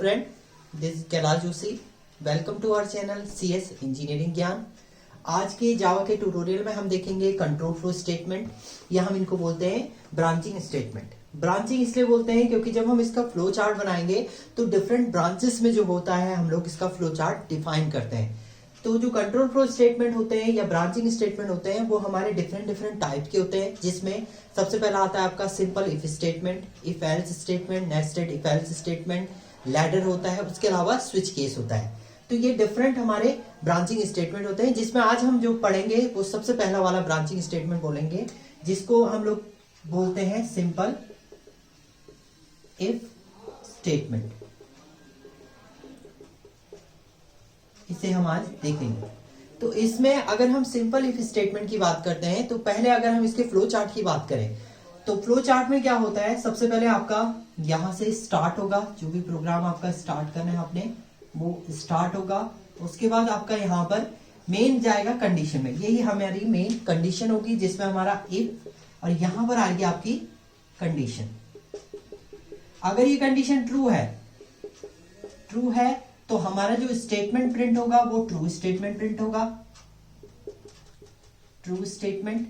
friend, this is Kailash Joshi. Welcome to our channel CS engineering Gyan. आज के जावा के ट्यूटोरियल में हम देखेंगे कंट्रोल फ्लो स्टेटमेंट या हम इनको बोलते हैं ब्रांचिंग स्टेटमेंट. ब्रांचिंग इसलिए बोलते हैं क्योंकि जब हम इसका फ्लो चार्ट बनाएंगे तो डिफरेंट ब्रांचेस में जो होता है हम लोग इसका फ्लो चार्ट डिफाइन करते हैं. तो जो कंट्रोल फ्लो स्टेटमेंट होते हैं या ब्रांचिंग स्टेटमेंट होते हैं वो हमारे डिफरेंट टाइप के होते हैं, जिसमें सबसे पहला आता है आपका simple if statement, if else statement, nested if else statement, ladder होता है, उसके अलावा स्विच केस होता है. तो ये डिफरेंट हमारे ब्रांचिंग स्टेटमेंट होते हैं, जिसमें आज हम जो पढ़ेंगे वो सबसे पहला वाला ब्रांचिंग स्टेटमेंट बोलेंगे, जिसको हम लोग बोलते हैं सिंपल इफ स्टेटमेंट. इसे हम आज देखेंगे. तो इसमें अगर हम सिंपल इफ स्टेटमेंट की बात करते हैं तो पहले अगर हम इसके फ्लो चार्ट की बात करें तो फ्लो चार्ट में क्या होता है, सबसे पहले आपका यहां से स्टार्ट होगा, जो भी प्रोग्राम आपका स्टार्ट करना है आपने वो स्टार्ट होगा. उसके बाद आपका यहाँ पर मेन जाएगा कंडीशन में, यही हमारी मेन कंडीशन होगी जिसमें हमारा इफ, और यहां पर आएगी आपकी कंडीशन. अगर ये कंडीशन ट्रू है तो हमारा जो स्टेटमेंट प्रिंट होगा वो ट्रू स्टेटमेंट प्रिंट होगा, ट्रू स्टेटमेंट,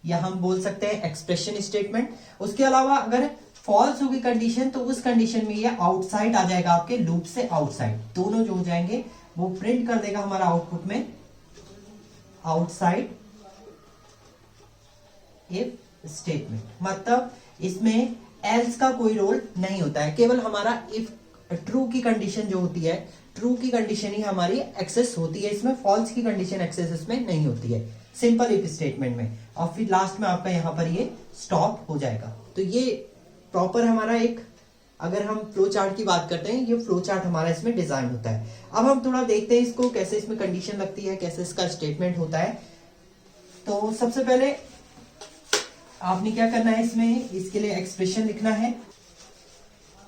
या हम बोल सकते हैं एक्सप्रेशन स्टेटमेंट. उसके अलावा अगर फॉल्स होगी कंडीशन तो उस कंडीशन में ये आउटसाइड आ जाएगा, आपके लूप से आउटसाइड, दोनों जो हो जाएंगे वो प्रिंट कर देगा हमारा आउटपुट में आउटसाइड इफ स्टेटमेंट. मतलब इसमें एल्स का कोई रोल नहीं होता है, केवल हमारा इफ ट्रू की कंडीशन जो होती है, ट्रू की कंडीशन ही हमारी एक्सेस होती है, इसमें फॉल्स की कंडीशन एक्सेस इसमें नहीं होती है सिंपल इफ स्टेटमेंट में. और फिर लास्ट में आपका यहां पर ये स्टॉप हो जाएगा. तो ये प्रॉपर हमारा एक, अगर हम फ्लो चार्ट की बात करते हैं, ये फ्लो चार्ट हमारा इसमें डिजाइन होता है. अब हम थोड़ा देखते हैं इसको कैसे इसमें कंडीशन लगती है, कैसे इसका स्टेटमेंट होता है. तो सबसे पहले आपने क्या करना है, इसमें इसके लिए एक्सप्रेशन लिखना है.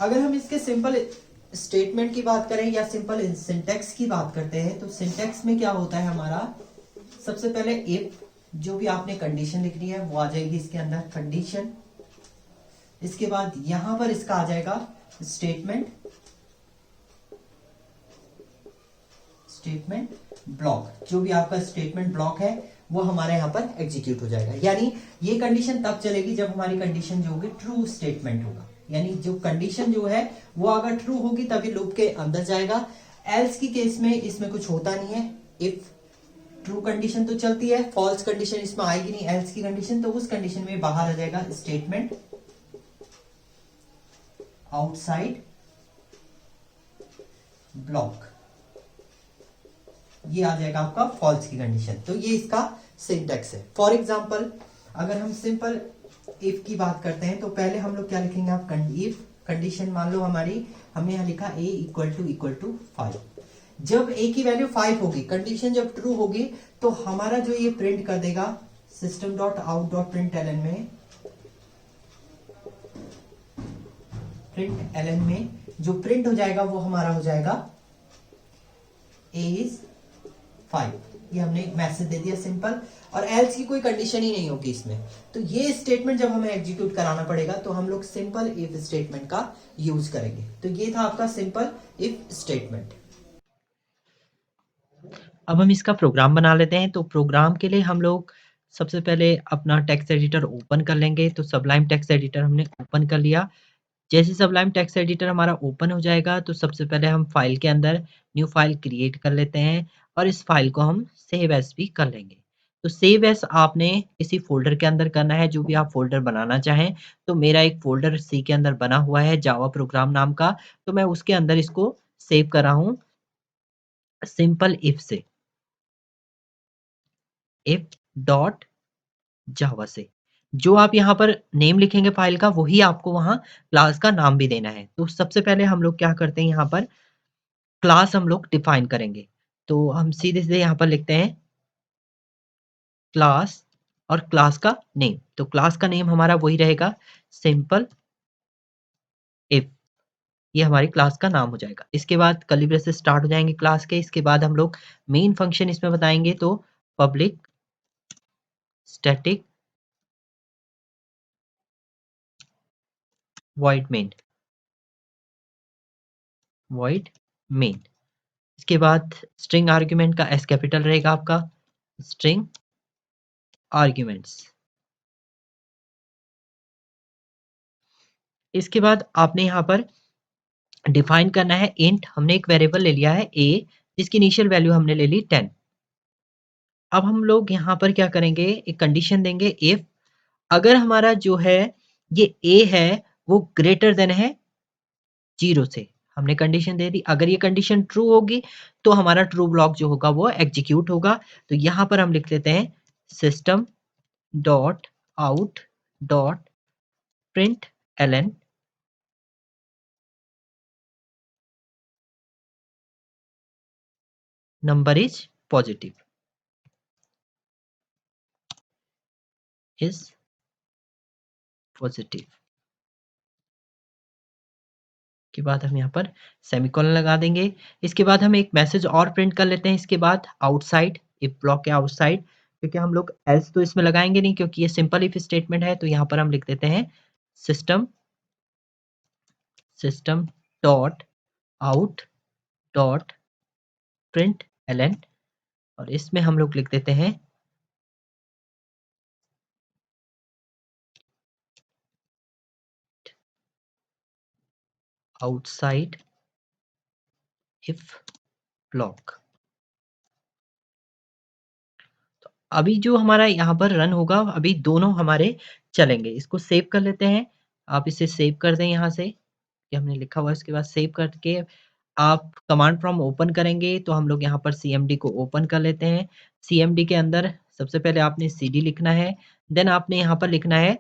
अगर हम इसके सिंपल स्टेटमेंट की बात करें या सिंपल सिंटेक्स की बात करते हैं तो सिंटेक्स में क्या होता है हमारा, सबसे पहले इफ, जो भी आपने कंडीशन लिखनी है वो आ जाएगी इसके अंदर कंडीशन. इसके बाद यहां पर इसका आ जाएगा स्टेटमेंट ब्लॉक, जो भी आपका स्टेटमेंट ब्लॉक है वो हमारे यहां पर एग्जीक्यूट हो जाएगा. यानी ये कंडीशन तब चलेगी जब हमारी कंडीशन जो होगी ट्रू स्टेटमेंट होगा, यानी जो कंडीशन जो है वो अगर ट्रू होगी तभी लूप के अंदर जाएगा. एल्स की केस में इसमें कुछ होता नहीं है, इफ ट्रू कंडीशन तो चलती है, फॉल्स कंडीशन इसमें आएगी नहीं, एल्स की कंडीशन, तो उस कंडीशन में बाहर आ जाएगा स्टेटमेंट आउटसाइड ब्लॉक, ये आ जाएगा आपका फॉल्स की कंडीशन. तो ये इसका सिंटेक्स है. फॉर एग्जांपल अगर हम सिंपल इफ की बात करते हैं तो पहले हम लोग क्या लिखेंगे, आप इफ कंडीशन मान लो हमारी, हमने यहां लिखा a इक्वल टू 5. जब a की वैल्यू 5 होगी, कंडीशन जब ट्रू होगी तो हमारा जो ये प्रिंट कर देगा system dot out dot println में जो प्रिंट हो जाएगा वो हमारा हो जाएगा a इज 5. ये हमने मैसेज दे दिया सिंपल, और एल्स की कोई कंडीशन ही नहीं होगी इसमें. तो ये स्टेटमेंट जब हमें एग्जीक्यूट कराना पड़ेगा तो हम लोग सिंपल इफ स्टेटमेंट का यूज करेंगे. तो ये था आपका सिंपल इफ स्टेटमेंट. अब हम इसका प्रोग्राम बना लेते हैं. तो प्रोग्राम के लिए हम लोग सबसे पहले अपना टेक्स्ट एडिटर ओपन कर लेंगे. तो सबलाइम टेक्स्ट एडिटर हमने ओपन कर लिया. जैसे सबलाइम टेक्स्ट एडिटर हमारा ओपन हो जाएगा तो सबसे पहले हम फाइल के अंदर न्यू फाइल क्रिएट कर लेते हैं और इस फाइल को हम सेव एज भी कर लेंगे. तो सेव एज आपने किसी फोल्डर के अंदर करना है, जो भी आप फोल्डर बनाना चाहें. तो मेरा एक फोल्डर सी के अंदर बना हुआ है जावा प्रोग्राम नाम का, तो मैं उसके अंदर इसको सेव कर रहा हूँ सिंपल इफ से, इफ डॉट जावा से. जो आप यहाँ पर नेम लिखेंगे फाइल का वही आपको वहाँ क्लास का नाम भी देना है. तो सबसे पहले हम लोग क्या करते हैं, यहाँ पर क्लास हम लोग डिफाइन करेंगे. तो हम सीधे सीधे यहाँ पर लिखते हैं क्लास और क्लास का नेम. तो क्लास का नेम हमारा वही रहेगा सिंपल इफ, ये हमारी क्लास का नाम हो जाएगा. इसके बाद कर्ली ब्रेसेस स्टार्ट हो जाएंगे क्लास के. इसके बाद हम लोग मेन फंक्शन इसमें बताएंगे. तो public static void main, void main। इसके बाद स्ट्रिंग आर्ग्यूमेंट का एस कैपिटल रहेगा आपका, स्ट्रिंग आर्ग्यूमेंट्स। इसके बाद आपने यहाँ पर डिफाइन करना है इंट, हमने एक वेरिएबल ले लिया है a, जिसकी इनिशियल वैल्यू हमने ले ली 10। अब हम लोग यहाँ पर क्या करेंगे, एक कंडीशन देंगे इफ अगर हमारा जो है ये a है वो ग्रेटर देन है 0 से, हमने कंडीशन दे दी। अगर ये कंडीशन ट्रू होगी तो हमारा ट्रू ब्लॉक जो होगा वो एग्जीक्यूट होगा। तो यहाँ पर हम लिख लेते हैं system dot out dot println number is positive, is positive के बाद हम यहाँ पर सेमीकोलन लगा देंगे। इसके बाद हम एक मैसेज और प्रिंट कर लेते हैं इसके बाद आउटसाइड, इफ ब्लॉक के आउटसाइड, क्योंकि हम लोग एल्स तो इसमें लगाएंगे नहीं क्योंकि ये सिंपल इफ स्टेटमेंट है। तो यहाँ पर हम लिख देते हैं system system dot out dot println, और इसमें हम लोग लिख देते हैं आउटसाइड इफ ब्लॉक। अभी जो हमारा यहाँ पर रन होगा अभी दोनों हमारे चलेंगे। इसको सेव कर लेते हैं, आप इसे सेव कर दें यहाँ से कि हमने लिखा हुआ है। इसके बाद सेव करके आप कमांड प्रॉम्प्ट ओपन करेंगे तो हम लोग यहाँ पर cmd को ओपन कर लेते हैं। cmd के अंदर सबसे पहले आपने cd लिखना है, देन आपने यहाँ पर लिखना है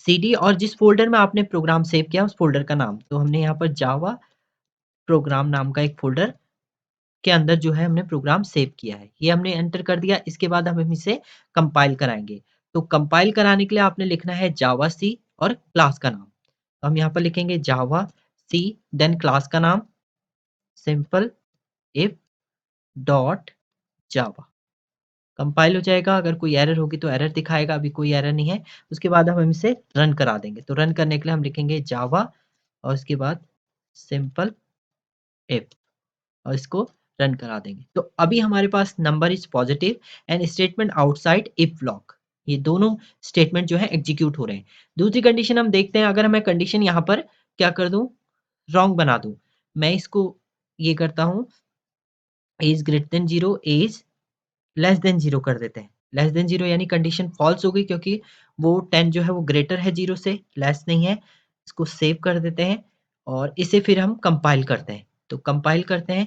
cd और जिस फोल्डर में आपने प्रोग्राम सेव किया उस फोल्डर का नाम। तो हमने यहाँ पर जावा प्रोग्राम नाम का एक फोल्डर के अंदर जो है हमने प्रोग्राम सेव किया है, ये हमने एंटर कर दिया। इसके बाद हम इसे कंपाइल कराएंगे। तो कंपाइल कराने के लिए आपने लिखना है जावा सी और क्लास का नाम। तो हम यहाँ पर लिखेंगे जावा सी देन क्लास का नाम simple if dot Java. Compile हो जाएगा, अगर कोई एरर होगी तो एरर दिखाएगा, अभी कोई एरर नहीं है। उसके बाद हम इसे रन करा देंगे। तो रन करने के लिए हम लिखेंगे जावा और उसके बाद सिंपल इफ और इसको रन करा देंगे। तो अभी हमारे पास number is positive and statement outside if block, ये दोनों स्टेटमेंट जो है एग्जीक्यूट हो रहे हैं। दूसरी कंडीशन हम देखते हैं, अगर मैं कंडीशन यहाँ पर क्या कर दूं, रॉन्ग बना दूं, मैं इसको ये करता हूं as greater than 0 as less than 0 कर देते हैं। लेस देन 0 यानी कंडीशन फॉल्स हो गई क्योंकि वो 10 जो है वो ग्रेटर है 0 से, लेस नहीं है। इसको सेव कर देते हैं और इसे फिर हम कंपाइल करते हैं। तो कंपाइल करते हैं,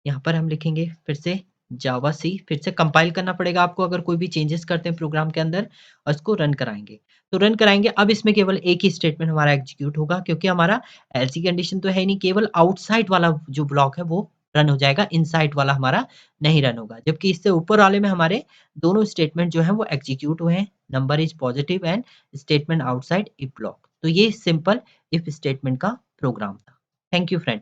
यहाँ पर हम लिखेंगे फिर से जावा सी, फिर से कंपाइल करना पड़ेगा आपको अगर कोई भी चेंजेस करते हैं प्रोग्राम के अंदर, और इसको रन कराएंगे। तो रन कराएंगे, अब इसमें केवल एक ही स्टेटमेंट हमारा एग्जीक्यूट होगा क्योंकि हमारा ऐसी कंडीशन तो है ही नहीं, केवल आउटसाइड वाला जो ब्लॉक है वो रन हो जाएगा, इनसाइड वाला हमारा नहीं रन होगा। जबकि इससे ऊपर वाले में हमारे दोनों स्टेटमेंट जो है वो एग्जीक्यूट हुए हैं, number is positive and statement outside if block. तो ये सिंपल इफ स्टेटमेंट का प्रोग्राम था। Thank you friend.